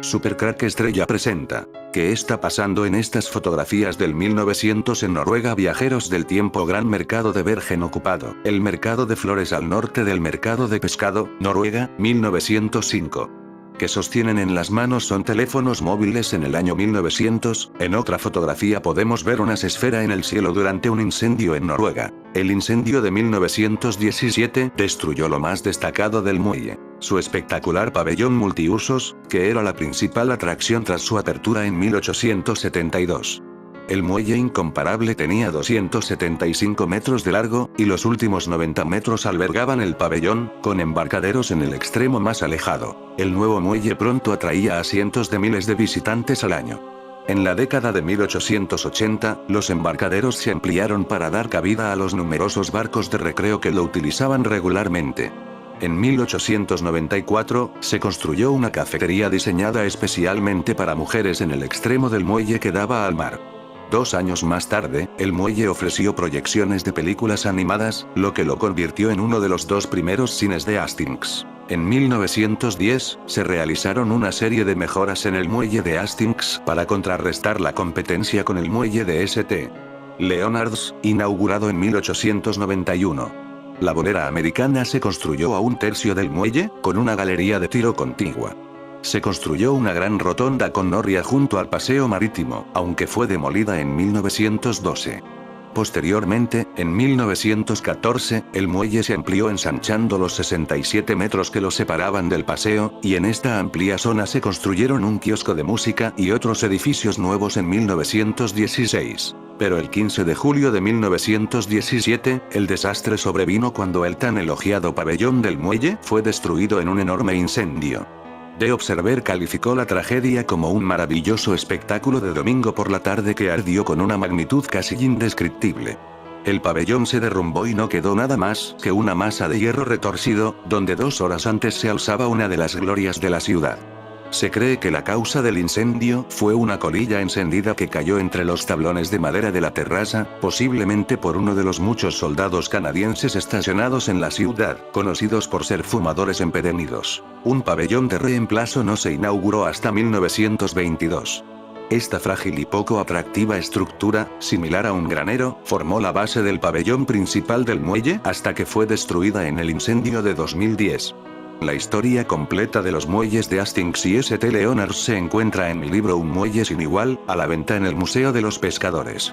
Supercrack Estrella presenta. ¿Qué está pasando en estas fotografías del 1900 en Noruega? Viajeros del tiempo. Gran mercado de Bergen ocupado. El mercado de flores al norte del mercado de pescado, Noruega, 1905. Que sostienen en las manos son teléfonos móviles en el año 1900. En otra fotografía podemos ver una esfera en el cielo durante un incendio en Noruega. El incendio de 1917 destruyó lo más destacado del muelle, su espectacular pabellón multiusos, que era la principal atracción tras su apertura en 1872. El muelle incomparable tenía 275 metros de largo, y los últimos 90 metros albergaban el pabellón, con embarcaderos en el extremo más alejado. El nuevo muelle pronto atraía a cientos de miles de visitantes al año. En la década de 1880, los embarcaderos se ampliaron para dar cabida a los numerosos barcos de recreo que lo utilizaban regularmente. En 1894, se construyó una cafetería diseñada especialmente para mujeres en el extremo del muelle que daba al mar. 2 años más tarde, el muelle ofreció proyecciones de películas animadas, lo que lo convirtió en uno de los 2 primeros cines de Hastings. En 1910, se realizaron una serie de mejoras en el muelle de Hastings para contrarrestar la competencia con el muelle de St. Leonards, inaugurado en 1891. La bolera americana se construyó a 1/3 del muelle, con una galería de tiro contigua. Se construyó una gran rotonda con noria junto al paseo marítimo, aunque fue demolida en 1912. Posteriormente, en 1914, el muelle se amplió ensanchando los 67 metros que lo separaban del paseo, y en esta amplia zona se construyeron un kiosco de música y otros edificios nuevos en 1916. Pero el 15 de julio de 1917, el desastre sobrevino cuando el tan elogiado pabellón del muelle fue destruido en un enorme incendio. The Observer calificó la tragedia como un maravilloso espectáculo de domingo por la tarde que ardió con una magnitud casi indescriptible. El pabellón se derrumbó y no quedó nada más que una masa de hierro retorcido, donde 2 horas antes se alzaba una de las glorias de la ciudad. Se cree que la causa del incendio fue una colilla encendida que cayó entre los tablones de madera de la terraza, posiblemente por uno de los muchos soldados canadienses estacionados en la ciudad, conocidos por ser fumadores empedernidos. Un pabellón de reemplazo no se inauguró hasta 1922. Esta frágil y poco atractiva estructura, similar a un granero, formó la base del pabellón principal del muelle hasta que fue destruida en el incendio de 2010. La historia completa de los muelles de Hastings y St. Leonards se encuentra en mi libro Un muelle sin igual, a la venta en el Museo de los Pescadores.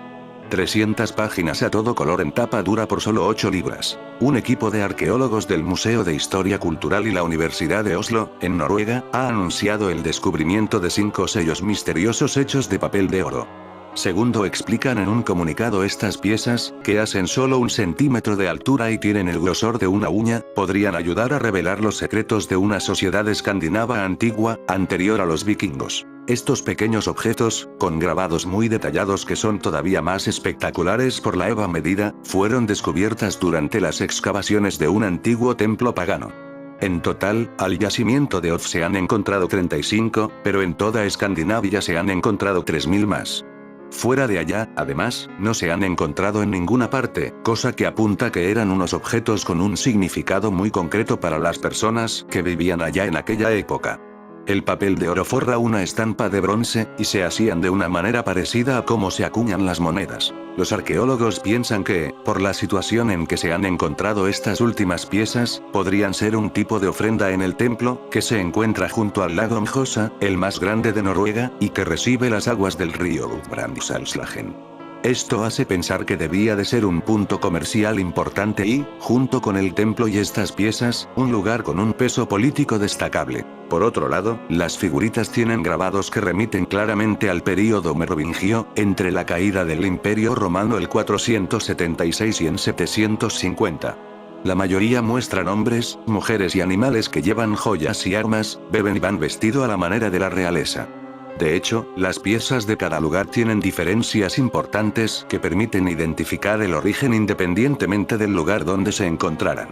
300 páginas a todo color en tapa dura por solo 8 libras. Un equipo de arqueólogos del Museo de Historia Cultural y la Universidad de Oslo, en Noruega, ha anunciado el descubrimiento de 5 sellos misteriosos hechos de papel de oro. Segundo, explican en un comunicado, estas piezas, que hacen solo 1 centímetro de altura y tienen el grosor de una uña, podrían ayudar a revelar los secretos de una sociedad escandinava antigua, anterior a los vikingos. Estos pequeños objetos, con grabados muy detallados que son todavía más espectaculares por la medida, fueron descubiertas durante las excavaciones de un antiguo templo pagano. En total, al yacimiento de Odd se han encontrado 35, pero en toda Escandinavia se han encontrado 3000 más. Fuera de allá, además, no se han encontrado en ninguna parte, cosa que apunta que eran unos objetos con un significado muy concreto para las personas que vivían allá en aquella época. El papel de oro forra una estampa de bronce, y se hacían de una manera parecida a cómo se acuñan las monedas. Los arqueólogos piensan que, por la situación en que se han encontrado estas últimas piezas, podrían ser un tipo de ofrenda en el templo, que se encuentra junto al lago Mjosa, el más grande de Noruega, y que recibe las aguas del río Gudbrandsdalslågen. Esto hace pensar que debía de ser un punto comercial importante y, junto con el templo y estas piezas, un lugar con un peso político destacable. Por otro lado, las figuritas tienen grabados que remiten claramente al período merovingio, entre la caída del Imperio Romano el 476 y en 750. La mayoría muestran hombres, mujeres y animales que llevan joyas y armas, beben y van vestido a la manera de la realeza. De hecho, las piezas de cada lugar tienen diferencias importantes que permiten identificar el origen independientemente del lugar donde se encontraran.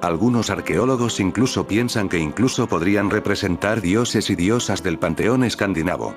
Algunos arqueólogos incluso piensan que incluso podrían representar dioses y diosas del panteón escandinavo.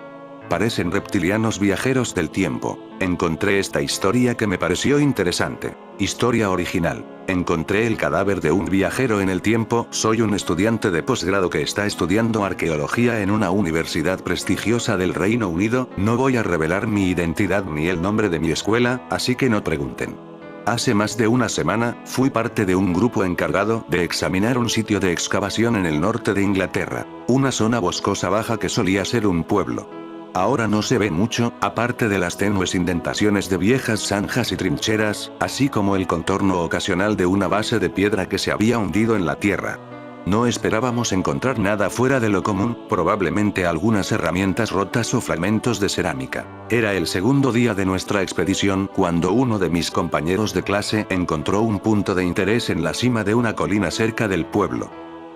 Parecen reptilianos viajeros del tiempo. Encontré esta historia que me pareció interesante. Historia original. Encontré el cadáver de un viajero en el tiempo. Soy un estudiante de posgrado que está estudiando arqueología en una universidad prestigiosa del Reino Unido. No voy a revelar mi identidad ni el nombre de mi escuela, así que no pregunten. Hace más de una semana, fui parte de un grupo encargado de examinar un sitio de excavación en el norte de Inglaterra. Una zona boscosa baja que solía ser un pueblo. Ahora no se ve mucho, aparte de las tenues indentaciones de viejas zanjas y trincheras, así como el contorno ocasional de una base de piedra que se había hundido en la tierra. No esperábamos encontrar nada fuera de lo común, probablemente algunas herramientas rotas o fragmentos de cerámica. Era el segundo día de nuestra expedición cuando uno de mis compañeros de clase encontró un punto de interés en la cima de una colina cerca del pueblo.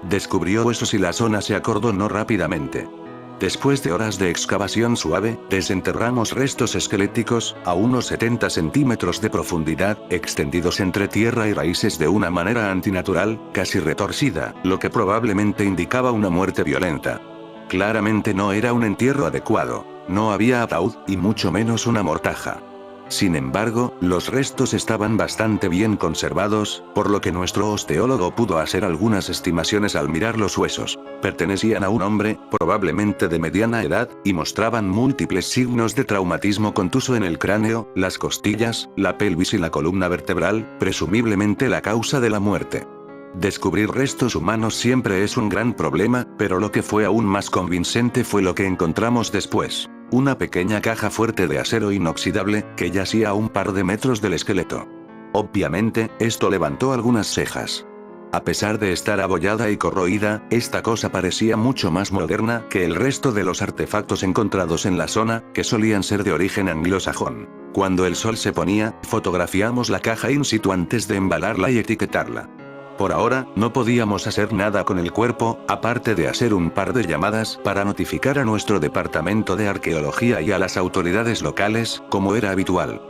Descubrió huesos y la zona se acordonó rápidamente. Después de horas de excavación suave, desenterramos restos esqueléticos, a unos 70 centímetros de profundidad, extendidos entre tierra y raíces de una manera antinatural, casi retorcida, lo que probablemente indicaba una muerte violenta. Claramente no era un entierro adecuado, no había ataúd, y mucho menos una mortaja. Sin embargo, los restos estaban bastante bien conservados, por lo que nuestro osteólogo pudo hacer algunas estimaciones al mirar los huesos. Pertenecían a un hombre, probablemente de mediana edad, y mostraban múltiples signos de traumatismo contuso en el cráneo, las costillas, la pelvis y la columna vertebral, presumiblemente la causa de la muerte. Descubrir restos humanos siempre es un gran problema, pero lo que fue aún más convincente fue lo que encontramos después. Una pequeña caja fuerte de acero inoxidable, que yacía a un par de metros del esqueleto. Obviamente, esto levantó algunas cejas. A pesar de estar abollada y corroída, esta cosa parecía mucho más moderna que el resto de los artefactos encontrados en la zona, que solían ser de origen anglosajón. Cuando el sol se ponía, fotografiamos la caja in situ antes de embalarla y etiquetarla. Por ahora, no podíamos hacer nada con el cuerpo, aparte de hacer un par de llamadas para notificar a nuestro departamento de arqueología y a las autoridades locales, como era habitual.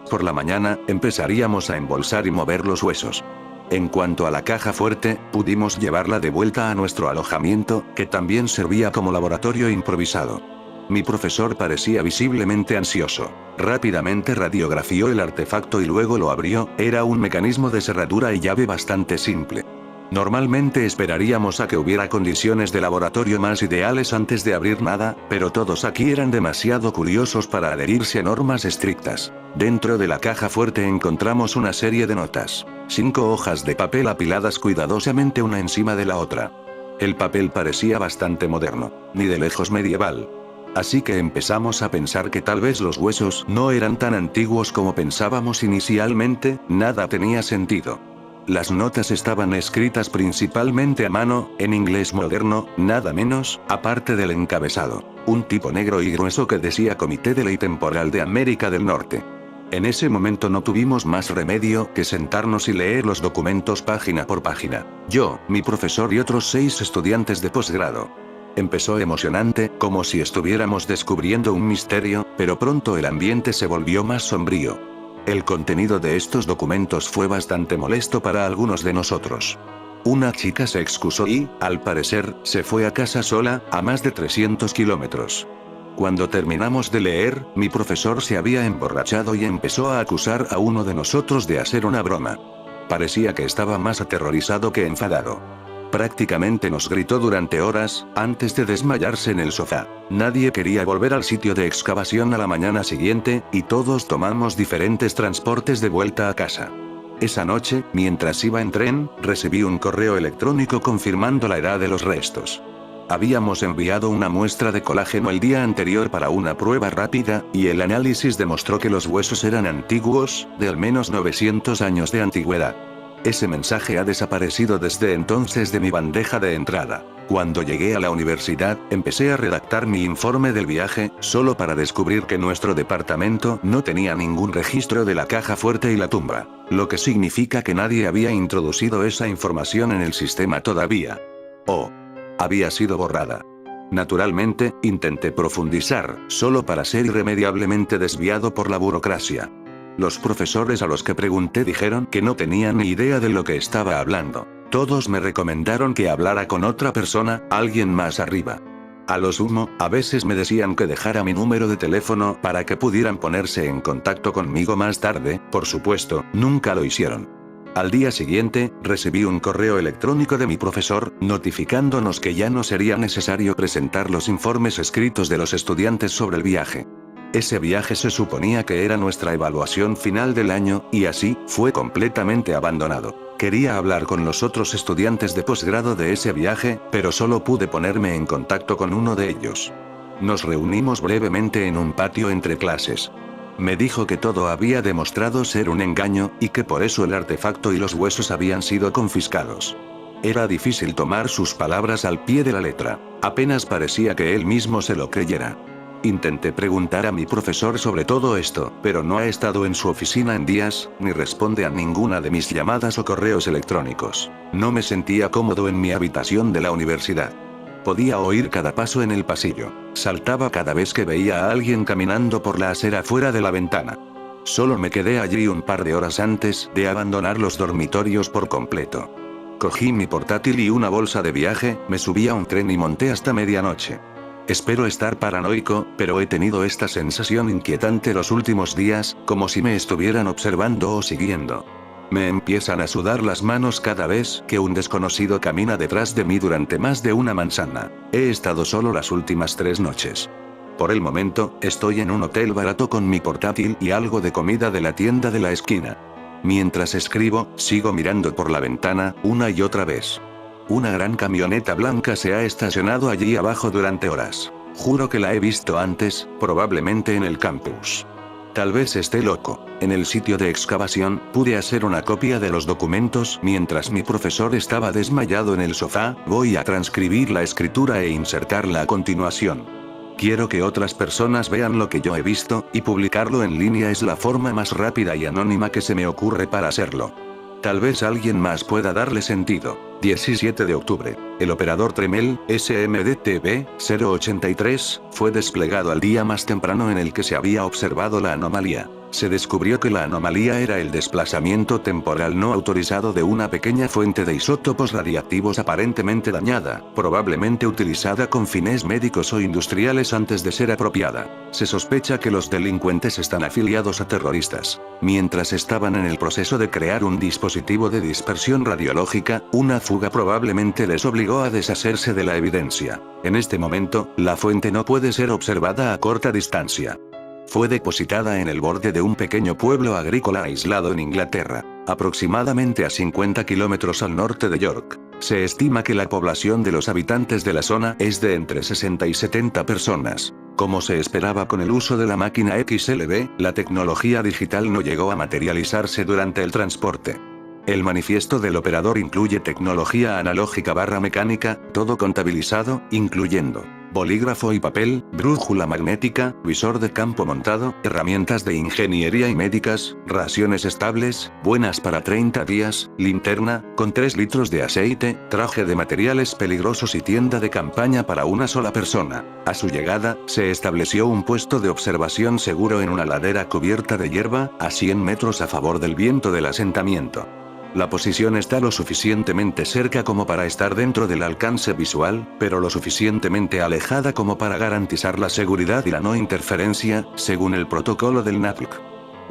Por la mañana, empezaríamos a embolsar y mover los huesos. En cuanto a la caja fuerte, pudimos llevarla de vuelta a nuestro alojamiento, que también servía como laboratorio improvisado. Mi profesor parecía visiblemente ansioso. Rápidamente radiografió el artefacto y luego lo abrió. Era un mecanismo de cerradura y llave bastante simple. Normalmente esperaríamos a que hubiera condiciones de laboratorio más ideales antes de abrir nada, pero todos aquí eran demasiado curiosos para adherirse a normas estrictas. Dentro de la caja fuerte encontramos una serie de notas. 5 hojas de papel apiladas cuidadosamente una encima de la otra. El papel parecía bastante moderno, ni de lejos medieval. Así que empezamos a pensar que tal vez los huesos no eran tan antiguos como pensábamos inicialmente. Nada tenía sentido. Las notas estaban escritas principalmente a mano, en inglés moderno, nada menos, aparte del encabezado. Un tipo negro y grueso que decía Comité de Ley Temporal de América del Norte. En ese momento no tuvimos más remedio que sentarnos y leer los documentos página por página. Yo, mi profesor y otros 6 estudiantes de posgrado. Empezó emocionante, como si estuviéramos descubriendo un misterio, pero pronto el ambiente se volvió más sombrío. El contenido de estos documentos fue bastante molesto para algunos de nosotros. Una chica se excusó y, al parecer, se fue a casa sola, a más de 300 kilómetros. Cuando terminamos de leer, mi profesor se había emborrachado y empezó a acusar a uno de nosotros de hacer una broma. Parecía que estaba más aterrorizado que enfadado. Prácticamente nos gritó durante horas, antes de desmayarse en el sofá. Nadie quería volver al sitio de excavación a la mañana siguiente, y todos tomamos diferentes transportes de vuelta a casa. Esa noche, mientras iba en tren, recibí un correo electrónico confirmando la edad de los restos. Habíamos enviado una muestra de colágeno el día anterior para una prueba rápida, y el análisis demostró que los huesos eran antiguos, de al menos 900 años de antigüedad. Ese mensaje ha desaparecido desde entonces de mi bandeja de entrada. Cuando llegué a la universidad, empecé a redactar mi informe del viaje, solo para descubrir que nuestro departamento no tenía ningún registro de la caja fuerte y la tumba, lo que significa que nadie había introducido esa información en el sistema todavía. O había sido borrada. Naturalmente, intenté profundizar, solo para ser irremediablemente desviado por la burocracia. Los profesores a los que pregunté dijeron que no tenían ni idea de lo que estaba hablando. Todos me recomendaron que hablara con otra persona, alguien más arriba. A lo sumo, a veces me decían que dejara mi número de teléfono para que pudieran ponerse en contacto conmigo más tarde, por supuesto, nunca lo hicieron. Al día siguiente, recibí un correo electrónico de mi profesor, notificándonos que ya no sería necesario presentar los informes escritos de los estudiantes sobre el viaje. Ese viaje se suponía que era nuestra evaluación final del año, y así, fue completamente abandonado. Quería hablar con los otros estudiantes de posgrado de ese viaje, pero solo pude ponerme en contacto con uno de ellos. Nos reunimos brevemente en un patio entre clases. Me dijo que todo había demostrado ser un engaño, y que por eso el artefacto y los huesos habían sido confiscados. Era difícil tomar sus palabras al pie de la letra. Apenas parecía que él mismo se lo creyera. Intenté preguntar a mi profesor sobre todo esto, pero no ha estado en su oficina en días, ni responde a ninguna de mis llamadas o correos electrónicos. No me sentía cómodo en mi habitación de la universidad. Podía oír cada paso en el pasillo. Saltaba cada vez que veía a alguien caminando por la acera fuera de la ventana. Solo me quedé allí un par de horas antes de abandonar los dormitorios por completo. Cogí mi portátil y una bolsa de viaje, me subí a un tren y monté hasta medianoche. Espero estar paranoico, pero he tenido esta sensación inquietante los últimos días, como si me estuvieran observando o siguiendo. Me empiezan a sudar las manos cada vez que un desconocido camina detrás de mí durante más de una manzana. He estado solo las últimas 3 noches. Por el momento, estoy en un hotel barato con mi portátil y algo de comida de la tienda de la esquina. Mientras escribo, sigo mirando por la ventana, una y otra vez. Una gran camioneta blanca se ha estacionado allí abajo durante horas. Juro que la he visto antes, probablemente en el campus. Tal vez esté loco. En el sitio de excavación, pude hacer una copia de los documentos mientras mi profesor estaba desmayado en el sofá. Voy a transcribir la escritura e insertarla a continuación. Quiero que otras personas vean lo que yo he visto, y publicarlo en línea es la forma más rápida y anónima que se me ocurre para hacerlo. Tal vez alguien más pueda darle sentido. 17 de octubre. El operador Tremel, SMDTV 083, fue desplegado al día más temprano en el que se había observado la anomalía. Se descubrió que la anomalía era el desplazamiento temporal no autorizado de una pequeña fuente de isótopos radiactivos aparentemente dañada, probablemente utilizada con fines médicos o industriales antes de ser apropiada. Se sospecha que los delincuentes están afiliados a terroristas. Mientras estaban en el proceso de crear un dispositivo de dispersión radiológica, una fuga probablemente les obligó a deshacerse de la evidencia. En este momento, la fuente no puede ser observada a corta distancia. Fue depositada en el borde de un pequeño pueblo agrícola aislado en Inglaterra, aproximadamente a 50 kilómetros al norte de York. Se estima que la población de los habitantes de la zona es de entre 60 y 70 personas. Como se esperaba con el uso de la máquina XLB, la tecnología digital no llegó a materializarse durante el transporte. El manifiesto del operador incluye tecnología analógica / mecánica, todo contabilizado, incluyendo bolígrafo y papel, brújula magnética, visor de campo montado, herramientas de ingeniería y médicas, raciones estables, buenas para 30 días, linterna, con 3 litros de aceite, traje de materiales peligrosos y tienda de campaña para una sola persona. A su llegada, se estableció un puesto de observación seguro en una ladera cubierta de hierba, a 100 metros a favor del viento del asentamiento. La posición está lo suficientemente cerca como para estar dentro del alcance visual, pero lo suficientemente alejada como para garantizar la seguridad y la no interferencia, según el protocolo del NAPLC.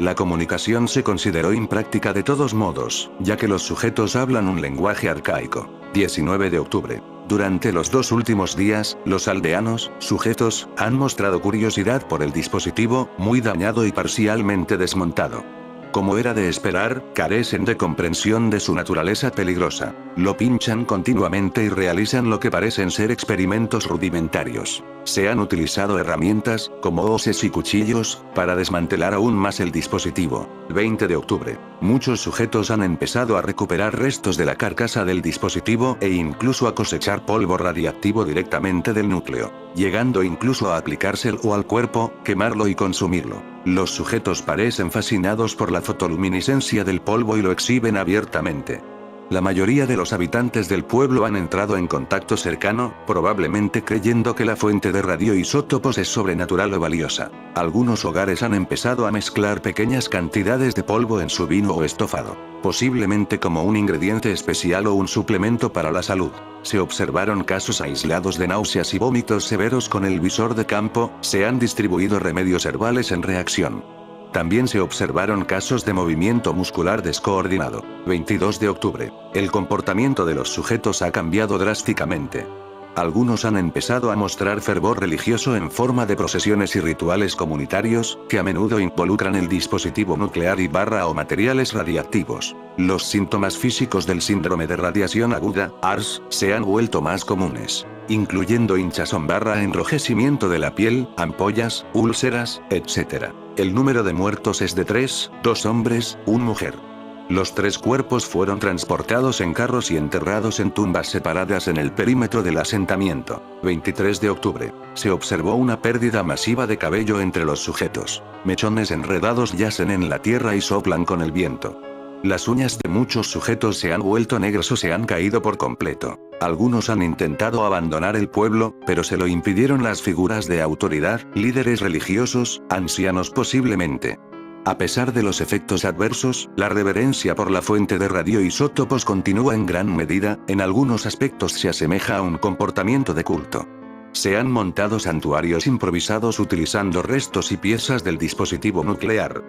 La comunicación se consideró impráctica de todos modos, ya que los sujetos hablan un lenguaje arcaico. 19 de octubre. Durante los 2 últimos días, los aldeanos, sujetos, han mostrado curiosidad por el dispositivo, muy dañado y parcialmente desmontado. Como era de esperar, carecen de comprensión de su naturaleza peligrosa. Lo pinchan continuamente y realizan lo que parecen ser experimentos rudimentarios. Se han utilizado herramientas, como hoces y cuchillos, para desmantelar aún más el dispositivo. 20 de octubre. Muchos sujetos han empezado a recuperar restos de la carcasa del dispositivo e incluso a cosechar polvo radiactivo directamente del núcleo, llegando incluso a aplicárselo al cuerpo, quemarlo y consumirlo. Los sujetos parecen fascinados por la fotoluminiscencia del polvo y lo exhiben abiertamente. La mayoría de los habitantes del pueblo han entrado en contacto cercano, probablemente creyendo que la fuente de radioisótopos es sobrenatural o valiosa. Algunos hogares han empezado a mezclar pequeñas cantidades de polvo en su vino o estofado, posiblemente como un ingrediente especial o un suplemento para la salud. Se observaron casos aislados de náuseas y vómitos severos con el visor de campo, se han distribuido remedios herbales en reacción. También se observaron casos de movimiento muscular descoordinado. 22 de octubre. El comportamiento de los sujetos ha cambiado drásticamente. Algunos han empezado a mostrar fervor religioso en forma de procesiones y rituales comunitarios, que a menudo involucran el dispositivo nuclear o materiales radiactivos. Los síntomas físicos del síndrome de radiación aguda, ARS, se han vuelto más comunes, incluyendo hinchazón enrojecimiento de la piel, ampollas, úlceras, etc. El número de muertos es de 3, 2 hombres, 1 mujer. Los 3 cuerpos fueron transportados en carros y enterrados en tumbas separadas en el perímetro del asentamiento. 23 de octubre. Se observó una pérdida masiva de cabello entre los sujetos. Mechones enredados yacen en la tierra y soplan con el viento. Las uñas de muchos sujetos se han vuelto negras o se han caído por completo. Algunos han intentado abandonar el pueblo, pero se lo impidieron las figuras de autoridad, líderes religiosos, ancianos posiblemente. A pesar de los efectos adversos, la reverencia por la fuente de radioisótopos continúa en gran medida, en algunos aspectos se asemeja a un comportamiento de culto. Se han montado santuarios improvisados utilizando restos y piezas del dispositivo nuclear.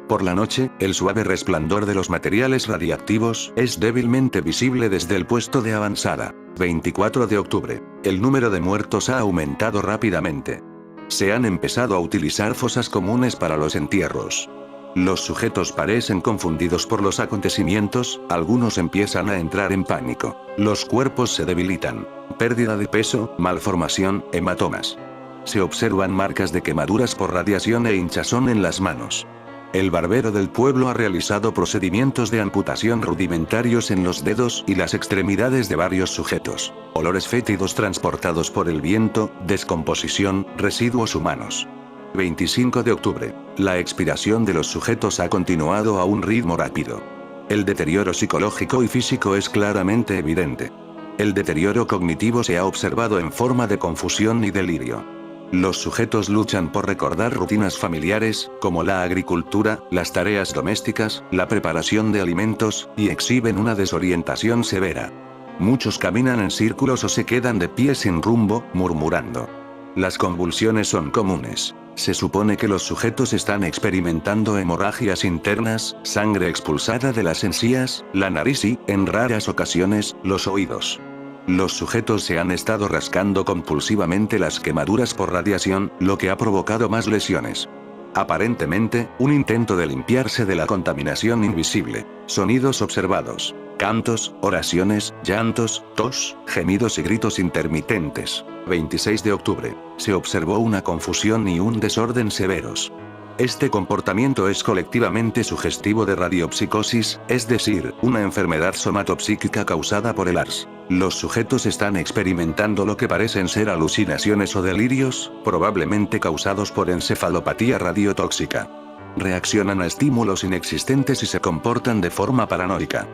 Por la noche, el suave resplandor de los materiales radiactivos es débilmente visible desde el puesto de avanzada. 24 de octubre. El número de muertos ha aumentado rápidamente. Se han empezado a utilizar fosas comunes para los entierros. Los sujetos parecen confundidos por los acontecimientos, algunos empiezan a entrar en pánico. Los cuerpos se debilitan. Pérdida de peso, malformación, hematomas. Se observan marcas de quemaduras por radiación e hinchazón en las manos. El barbero del pueblo ha realizado procedimientos de amputación rudimentarios en los dedos y las extremidades de varios sujetos. Olores fétidos transportados por el viento, descomposición, residuos humanos. 25 de octubre. La expiración de los sujetos ha continuado a un ritmo rápido. El deterioro psicológico y físico es claramente evidente. El deterioro cognitivo se ha observado en forma de confusión y delirio. Los sujetos luchan por recordar rutinas familiares, como la agricultura, las tareas domésticas, la preparación de alimentos, y exhiben una desorientación severa. Muchos caminan en círculos o se quedan de pie sin rumbo, murmurando. Las convulsiones son comunes. Se supone que los sujetos están experimentando hemorragias internas, sangre expulsada de las encías, la nariz y, en raras ocasiones, los oídos. Los sujetos se han estado rascando compulsivamente las quemaduras por radiación, lo que ha provocado más lesiones. Aparentemente, un intento de limpiarse de la contaminación invisible. Sonidos observados. Cantos, oraciones, llantos, tos, gemidos y gritos intermitentes. 26 de octubre. Se observó una confusión y un desorden severos. Este comportamiento es colectivamente sugestivo de radiopsicosis, es decir, una enfermedad somatopsíquica causada por el ARS. Los sujetos están experimentando lo que parecen ser alucinaciones o delirios, probablemente causados por encefalopatía radiotóxica. Reaccionan a estímulos inexistentes y se comportan de forma paranoica.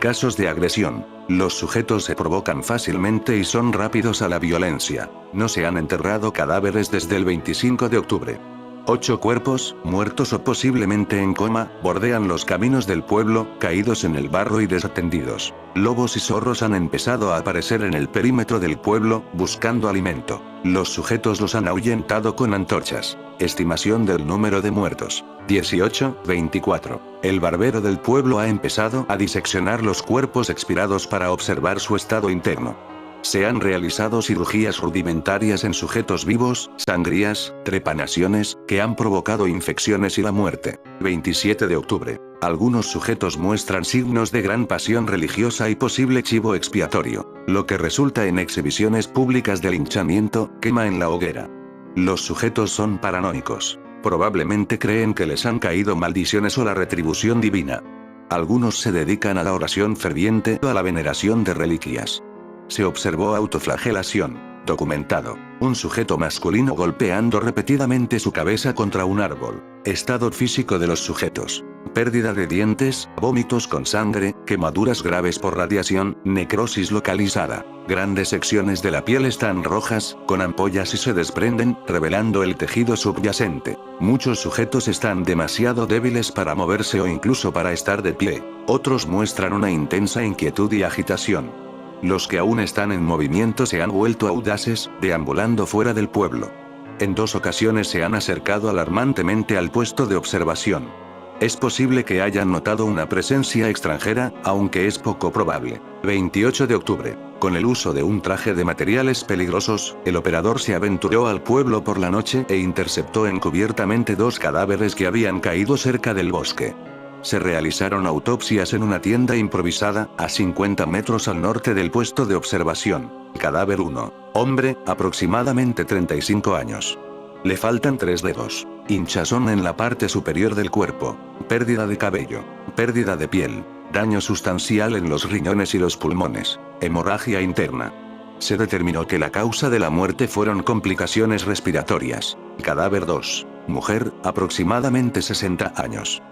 Casos de agresión. Los sujetos se provocan fácilmente y son rápidos a la violencia. No se han enterrado cadáveres desde el 25 de octubre. 8 cuerpos, muertos o posiblemente en coma, bordean los caminos del pueblo, caídos en el barro y desatendidos. Lobos y zorros han empezado a aparecer en el perímetro del pueblo, buscando alimento. Los sujetos los han ahuyentado con antorchas. Estimación del número de muertos. 18, 24. El barbero del pueblo ha empezado a diseccionar los cuerpos expirados para observar su estado interno. Se han realizado cirugías rudimentarias en sujetos vivos, sangrías, trepanaciones, que han provocado infecciones y la muerte. 27 de octubre. Algunos sujetos muestran signos de gran pasión religiosa y posible chivo expiatorio, lo que resulta en exhibiciones públicas de linchamiento, quema en la hoguera. Los sujetos son paranoicos. Probablemente creen que les han caído maldiciones o la retribución divina. Algunos se dedican a la oración ferviente o a la veneración de reliquias. Se observó autoflagelación. Documentado. Un sujeto masculino golpeando repetidamente su cabeza contra un árbol. Estado físico de los sujetos. pérdida de dientes, vómitos con sangre, quemaduras graves por radiación, necrosis localizada. Grandes secciones de la piel están rojas, con ampollas y se desprenden, revelando el tejido subyacente. Muchos sujetos están demasiado débiles para moverse o incluso para estar de pie. Otros muestran una intensa inquietud y agitación. Los que aún están en movimiento se han vuelto audaces, deambulando fuera del pueblo. En 2 ocasiones se han acercado alarmantemente al puesto de observación. Es posible que hayan notado una presencia extranjera, aunque es poco probable. 28 de octubre. Con el uso de un traje de materiales peligrosos, el operador se aventuró al pueblo por la noche e interceptó encubiertamente 2 cadáveres que habían caído cerca del bosque. Se realizaron autopsias en una tienda improvisada, a 50 metros al norte del puesto de observación. Cadáver 1. Hombre, aproximadamente 35 años. Le faltan 3 dedos. Hinchazón en la parte superior del cuerpo. Pérdida de cabello. Pérdida de piel. Daño sustancial en los riñones y los pulmones. Hemorragia interna. Se determinó que la causa de la muerte fueron complicaciones respiratorias. Cadáver 2. Mujer, aproximadamente 60 años.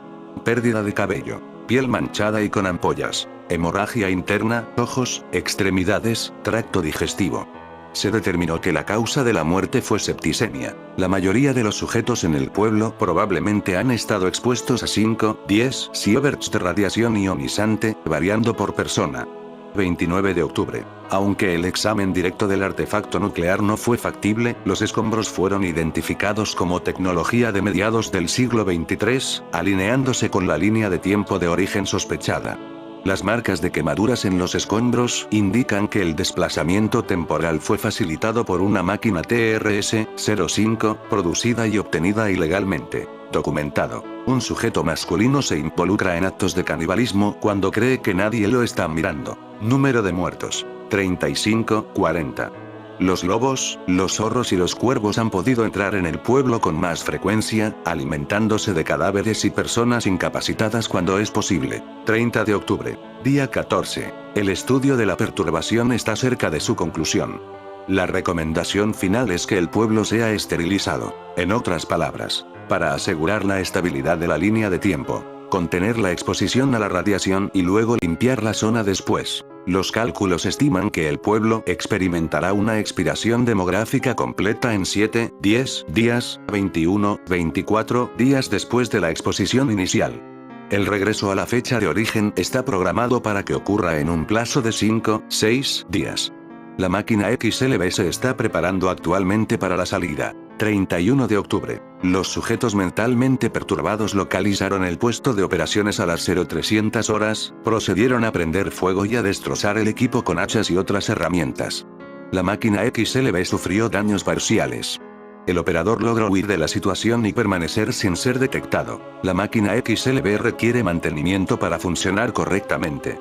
Pérdida de cabello. Piel manchada y con ampollas. Hemorragia interna, ojos, extremidades, tracto digestivo. Se determinó que la causa de la muerte fue septicemia. La mayoría de los sujetos en el pueblo probablemente han estado expuestos a 5-10 sieverts de radiación ionizante, variando por persona. 29 de octubre. Aunque el examen directo del artefacto nuclear no fue factible, los escombros fueron identificados como tecnología de mediados del siglo XXIII, alineándose con la línea de tiempo de origen sospechada. Las marcas de quemaduras en los escombros indican que el desplazamiento temporal fue facilitado por una máquina TRS-05, producida y obtenida ilegalmente. Documentado. Un sujeto masculino se involucra en actos de canibalismo cuando cree que nadie lo está mirando. Número de muertos. 35-40. Los lobos, los zorros y los cuervos han podido entrar en el pueblo con más frecuencia, alimentándose de cadáveres y personas incapacitadas cuando es posible. 30 de octubre. Día 14. El estudio de la perturbación está cerca de su conclusión. La recomendación final es que el pueblo sea esterilizado. En otras palabras, para asegurar la estabilidad de la línea de tiempo, contener la exposición a la radiación y luego limpiar la zona después. Los cálculos estiman que el pueblo experimentará una expiración demográfica completa en 7-10 días, 21-24 días después de la exposición inicial. El regreso a la fecha de origen está programado para que ocurra en un plazo de 5-6 días. La máquina XLB se está preparando actualmente para la salida. 31 de octubre. Los sujetos mentalmente perturbados localizaron el puesto de operaciones a las 0300 horas, procedieron a prender fuego y a destrozar el equipo con hachas y otras herramientas. La máquina XLB sufrió daños parciales. El operador logró huir de la situación y permanecer sin ser detectado. La máquina XLB requiere mantenimiento para funcionar correctamente.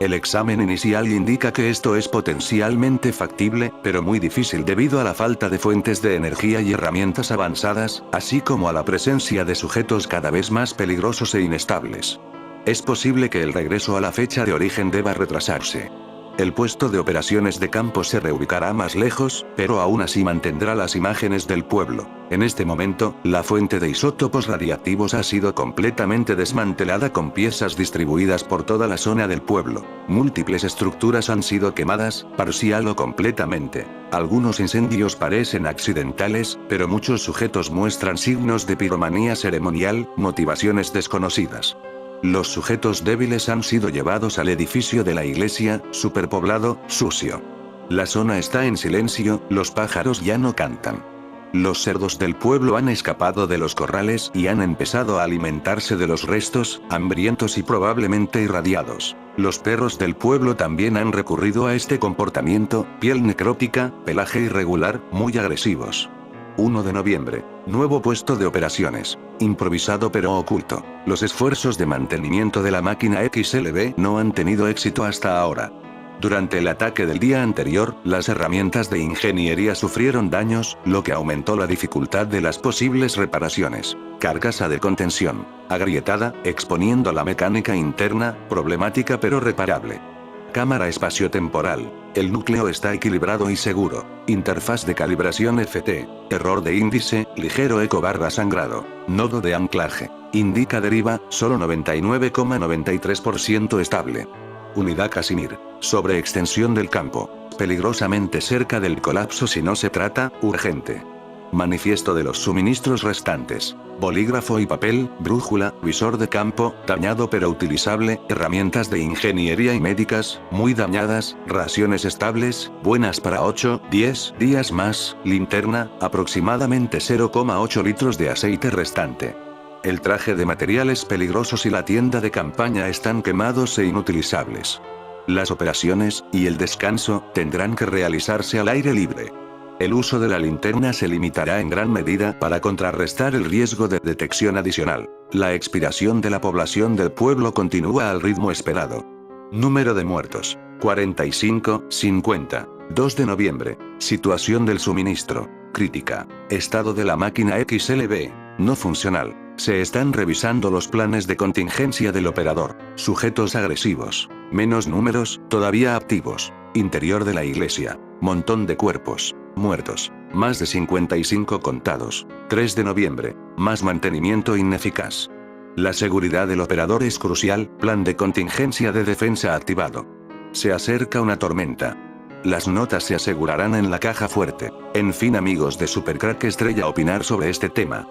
El examen inicial indica que esto es potencialmente factible, pero muy difícil debido a la falta de fuentes de energía y herramientas avanzadas, así como a la presencia de sujetos cada vez más peligrosos e inestables. Es posible que el regreso a la fecha de origen deba retrasarse. El puesto de operaciones de campo se reubicará más lejos, pero aún así mantendrá las imágenes del pueblo. En este momento, la fuente de isótopos radiactivos ha sido completamente desmantelada con piezas distribuidas por toda la zona del pueblo. Múltiples estructuras han sido quemadas, parcial o completamente. Algunos incendios parecen accidentales, pero muchos sujetos muestran signos de piromanía ceremonial, motivaciones desconocidas. Los sujetos débiles han sido llevados al edificio de la iglesia, superpoblado, sucio. La zona está en silencio, los pájaros ya no cantan. Los cerdos del pueblo han escapado de los corrales y han empezado a alimentarse de los restos, hambrientos y probablemente irradiados. Los perros del pueblo también han recurrido a este comportamiento, piel necrótica, pelaje irregular, muy agresivos. 1 de noviembre. Nuevo puesto de operaciones. Improvisado pero oculto. Los esfuerzos de mantenimiento de la máquina XLB no han tenido éxito hasta ahora. Durante el ataque del día anterior, las herramientas de ingeniería sufrieron daños, lo que aumentó la dificultad de las posibles reparaciones. Carcasa de contención. Agrietada, exponiendo la mecánica interna, problemática pero reparable. Cámara espaciotemporal. El núcleo está equilibrado y seguro. Interfaz de calibración FT. Error de índice, ligero eco barra sangrado. Nodo de anclaje. Indica deriva, solo 99,93% estable. Unidad Casimir. Sobreextensión del campo. Peligrosamente cerca del colapso si no se trata, urgente. Manifiesto de los suministros restantes. Bolígrafo y papel, brújula, visor de campo, dañado pero utilizable, herramientas de ingeniería y médicas, muy dañadas, raciones estables, buenas para 8-10 días más, linterna, aproximadamente 0,8 litros de aceite restante. El traje de materiales peligrosos y la tienda de campaña están quemados e inutilizables. Las operaciones, y el descanso, tendrán que realizarse al aire libre. El uso de la linterna se limitará en gran medida para contrarrestar el riesgo de detección adicional. La expiración de la población del pueblo continúa al ritmo esperado. Número de muertos: 45, 50. 2 de noviembre. Situación del suministro: crítica. Estado de la máquina XLB: no funcional. Se están revisando los planes de contingencia del operador. Sujetos agresivos. Menos números, todavía activos. Interior de la iglesia. Montón de cuerpos. Muertos. Más de 55 contados. 3 de noviembre. Más mantenimiento ineficaz. La seguridad del operador es crucial. Plan de contingencia de defensa activado. Se acerca una tormenta. Las notas se asegurarán en la caja fuerte. En fin, amigos de Supercrack Estrella, opinar sobre este tema.